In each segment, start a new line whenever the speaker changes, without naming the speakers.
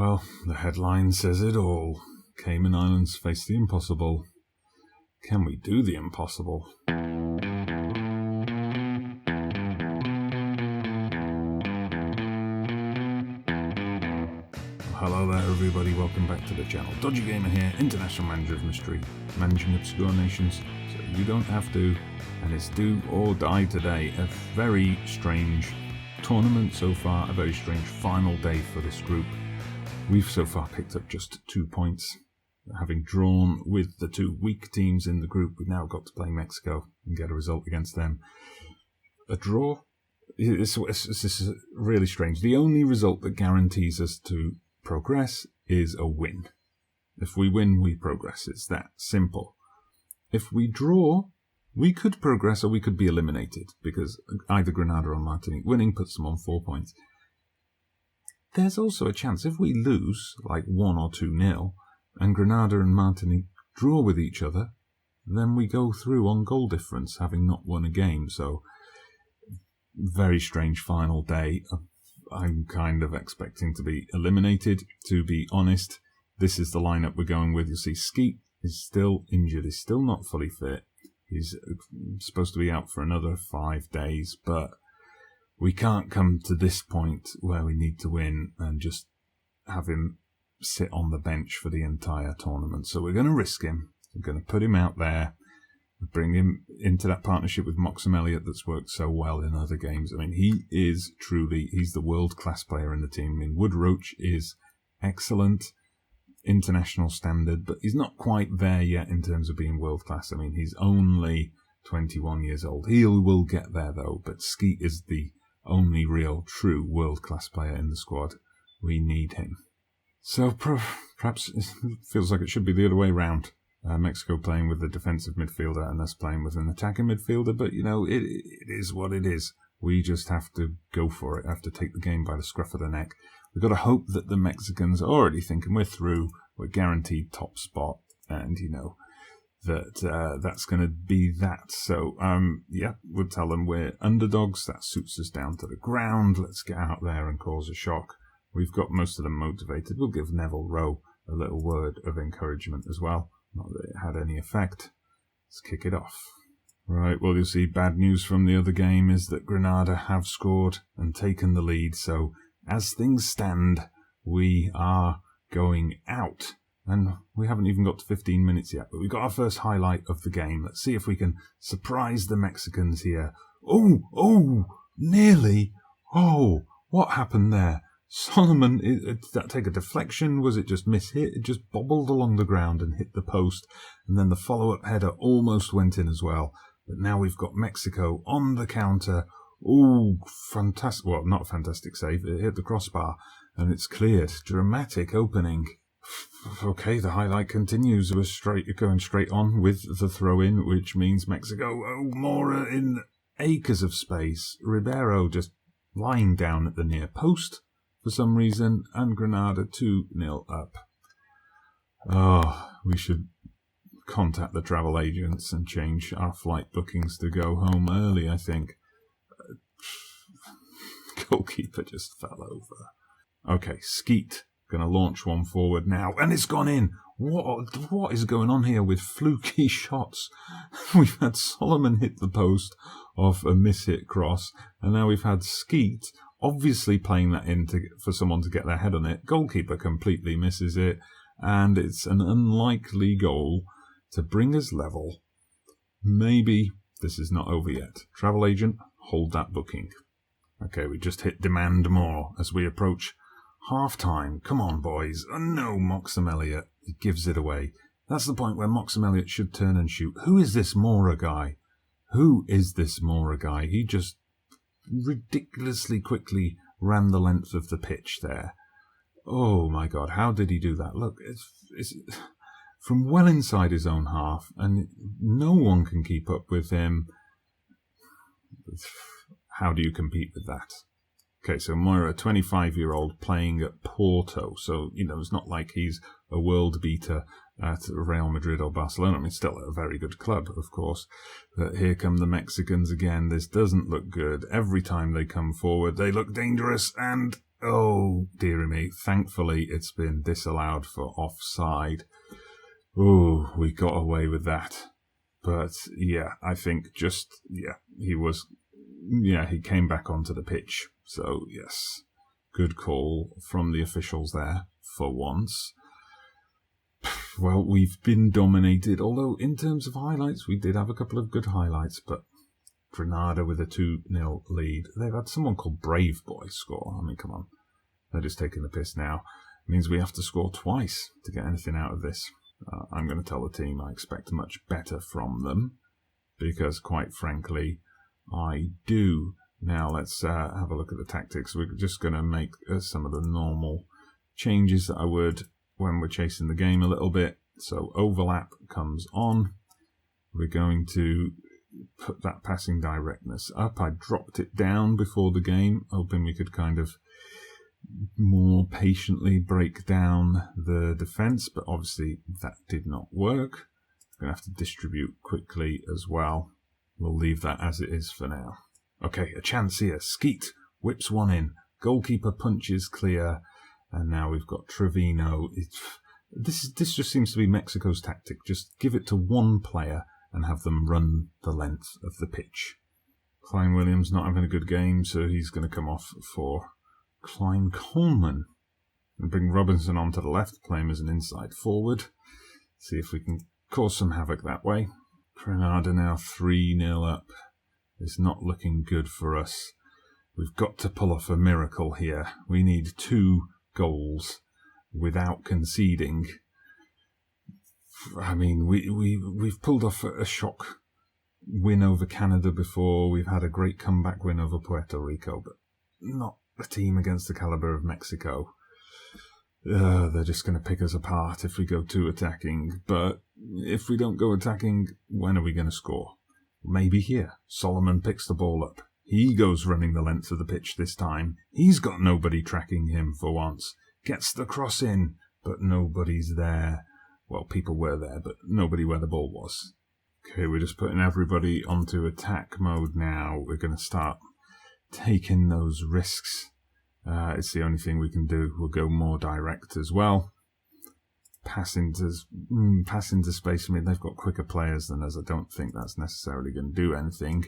Well, the headline says it all. Cayman Islands face the impossible. Can we do the impossible? Hello there everybody, welcome back to the channel. Dodgy Gamer here, International Manager of Mystery, managing obscure nations so you don't have to, and it's do or die today. A very strange tournament so far, a very strange final day for this group. We've so far picked up just 2 points. Having drawn with the two weak teams in the group, we've now got to play Mexico and get a result against them. A draw? This is really strange. The only result that guarantees us to progress is a win. If we win, we progress. It's that simple. If we draw, we could progress or we could be eliminated, because either Grenada or Martinique winning puts them on 4 points. There's also a chance if we lose, like 1 or 2-0, and Grenada and Martinique draw with each other, then we go through on goal difference, having not won a game. So, very strange final day. I'm kind of expecting to be eliminated, to be honest. This is the lineup we're going with. You'll see Skeet is still injured. He's still not fully fit. He's supposed to be out for another 5 days, but we can't come to this point where we need to win and just have him sit on the bench for the entire tournament. So we're going to risk him. We're going to put him out there, bring him into that partnership with Moxham Elliott that's worked so well in other games. I mean, he is truly, he's the world-class player in the team. I mean, Wood Roach is excellent, international standard, but he's not quite there yet in terms of being world-class. I mean, he's only 21 years old. He will get there, though, but Skeet is the only real, true world-class player in the squad. We need him. So perhaps it feels like it should be the other way round. Mexico playing with a defensive midfielder and us playing with an attacking midfielder, but you know, it is what it is. We just have to go for it, have to take the game by the scruff of the neck. We've got to hope that the Mexicans are already thinking we're through, we're guaranteed top spot, and you know, that that's going to be that. So, yeah, we'll tell them we're underdogs, that suits us down to the ground, let's get out there and cause a shock. We've got most of them motivated. We'll give Neville Rowe a little word of encouragement as well. Not that it had any effect. Let's kick it off. Right, well, you'll see bad news from the other game is that Grenada have scored and taken the lead. So, as things stand, we are going out. And we haven't even got to 15 minutes yet, but we've got our first highlight of the game. Let's see if we can surprise the Mexicans here. Oh, nearly. Oh, what happened there? Solomon, did that take a deflection? Was it just mishit? It just bobbled along the ground and hit the post. And then the follow-up header almost went in as well. But now we've got Mexico on the counter. Oh, fantastic. Well, not a fantastic save. It hit the crossbar and it's cleared. Dramatic opening. Okay, the highlight continues. We're going straight on with the throw-in, which means Mexico. Oh, Mora in acres of space. Ribeiro just lying down at the near post for some reason, and Grenada 2-0 up. Oh, we should contact the travel agents and change our flight bookings to go home early, I think. Goalkeeper just fell over. Okay, Skeet going to launch one forward now, and it's gone in. What is going on here with fluky shots? We've had Solomon hit the post off a miss-hit cross, and now we've had Skeet obviously playing that in for someone to get their head on it. Goalkeeper completely misses it, and it's an unlikely goal to bring us level. Maybe this is not over yet. Travel agent, hold that booking. Okay, we just hit demand more as we approach half-time. Come on, boys. Oh, no, Moxham Elliott. He gives it away. That's the point where Moxham Elliott should turn and shoot. Who is this Mora guy? He just ridiculously quickly ran the length of the pitch there. Oh my God, how did he do that? Look, it's from well inside his own half, and no one can keep up with him. How do you compete with that? Okay, so Moira, 25-year-old playing at Porto, so, you know, it's not like he's a world beater at Real Madrid or Barcelona. I mean, still a very good club, of course. But here come the Mexicans again. This doesn't look good. Every time they come forward, they look dangerous, and Oh, dearie me. Thankfully, it's been disallowed for offside. Oh, we got away with that. But, yeah, I think he came back onto the pitch. So, yes, good call from the officials there for once. Well, we've been dominated, although in terms of highlights, we did have a couple of good highlights, but Granada with a 2-0 lead. They've had someone called Brave Boy score. I mean, come on. They're just taking the piss now. It means we have to score twice to get anything out of this. I'm going to tell the team I expect much better from them, because quite frankly, I do. Now let's have a look at the tactics. We're just going to make some of the normal changes that I would when we're chasing the game a little bit. So overlap comes on. We're going to put that passing directness up. I dropped it down before the game, hoping we could kind of more patiently break down the defence, but obviously that did not work. We're going to have to distribute quickly as well. We'll leave that as it is for now. Okay, a chance here. Skeet whips one in. Goalkeeper punches clear. And now we've got Trevino. This just seems to be Mexico's tactic. Just give it to one player and have them run the length of the pitch. Klein Williams not having a good game, so he's going to come off for Klein Coleman. And bring Robinson onto the left, play him as an inside forward. See if we can cause some havoc that way. Granada now 3-0 up. It's not looking good for us. We've got to pull off a miracle here. We need 2 goals without conceding. I mean, we've pulled off a shock win over Canada before. We've had a great comeback win over Puerto Rico, but not a team against the caliber of Mexico. They're just going to pick us apart if we go too attacking. But if we don't go attacking, when are we going to score? Maybe here. Solomon picks the ball up. He goes running the length of the pitch this time. He's got nobody tracking him for once. Gets the cross in, but nobody's there. Well, people were there, but nobody where the ball was. Okay, we're just putting everybody onto attack mode now. We're going to start taking those risks. It's the only thing we can do. We'll go more direct as well. Pass into space. I mean, they've got quicker players than us. I don't think that's necessarily going to do anything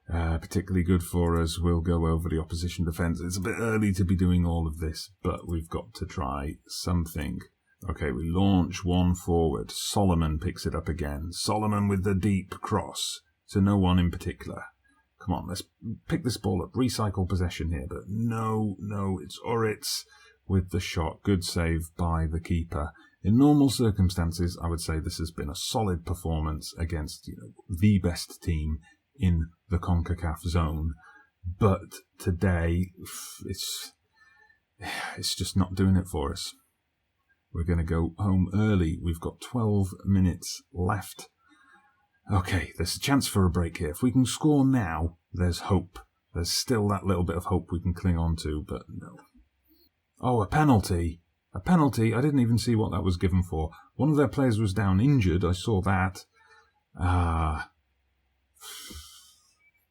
particularly good for us. We'll go over the opposition defence. It's a bit early to be doing all of this, but we've got to try something. Okay, we launch one forward. Solomon picks it up again. Solomon with the deep cross to no one in particular. Come on, let's pick this ball up. Recycle possession here, but no, it's Uritz with the shot. Good save by the keeper. In normal circumstances, I would say this has been a solid performance against the best team in the CONCACAF zone. But today, it's just not doing it for us. We're going to go home early. We've got 12 minutes left. Okay, there's a chance for a break here. If we can score now, there's hope. There's still that little bit of hope we can cling on to, but no. Oh, a penalty. A penalty. I didn't even see what that was given for. One of their players was down injured. I saw that.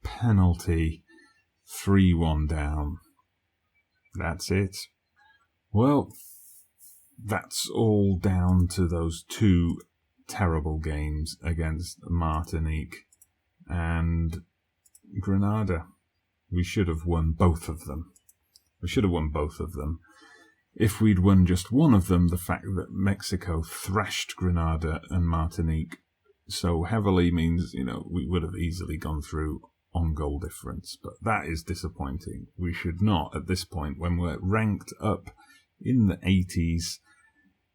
Penalty. 3-1 down. That's it. Well, that's all down to those 2 terrible games against Martinique and Grenada. We should have won both of them. If we'd won just one of them, the fact that Mexico thrashed Grenada and Martinique so heavily means, we would have easily gone through on goal difference. But that is disappointing. We should not, at this point, when we're ranked up in the 80s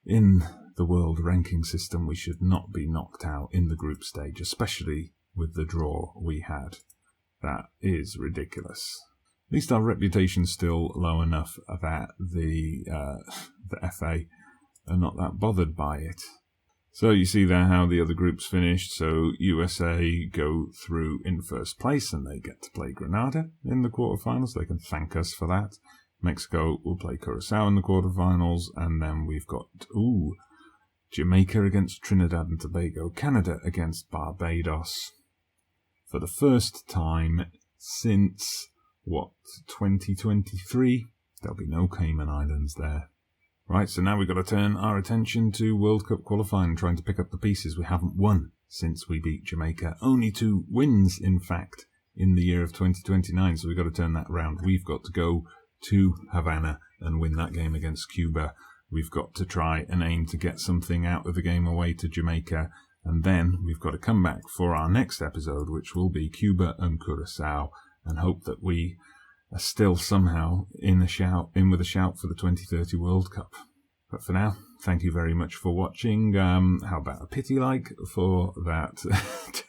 in the world ranking system, we should not be knocked out in the group stage, especially with the draw we had. That is ridiculous. At least our reputation's still low enough that the FA are not that bothered by it. So you see there how the other groups finished. So USA go through in first place and they get to play Grenada in the quarterfinals. They can thank us for that. Mexico will play Curacao in the quarterfinals, and then we've got Jamaica against Trinidad and Tobago, Canada against Barbados. For the first time since 2023, There'll be no Cayman Islands there. Right, so now we've got to turn our attention to World Cup qualifying, trying to pick up the pieces. We haven't won since we beat Jamaica. Only 2 wins, in fact, in the year of 2029, so we've got to turn that around. We've got to go to Havana and win that game against Cuba. We've got to try and aim to get something out of the game away to Jamaica, and then we've got to come back for our next episode, which will be Cuba and Curacao, and hope that we are still somehow in with a shout for the 2030 World Cup. But for now, thank you very much for watching. How about a pity like for that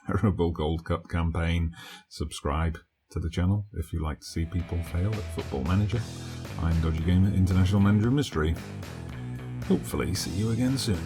terrible Gold Cup campaign? Subscribe to the channel if you like to see people fail at Football Manager. I'm Dodgy Gamer, International Manager of Mystery. Hopefully see you again soon.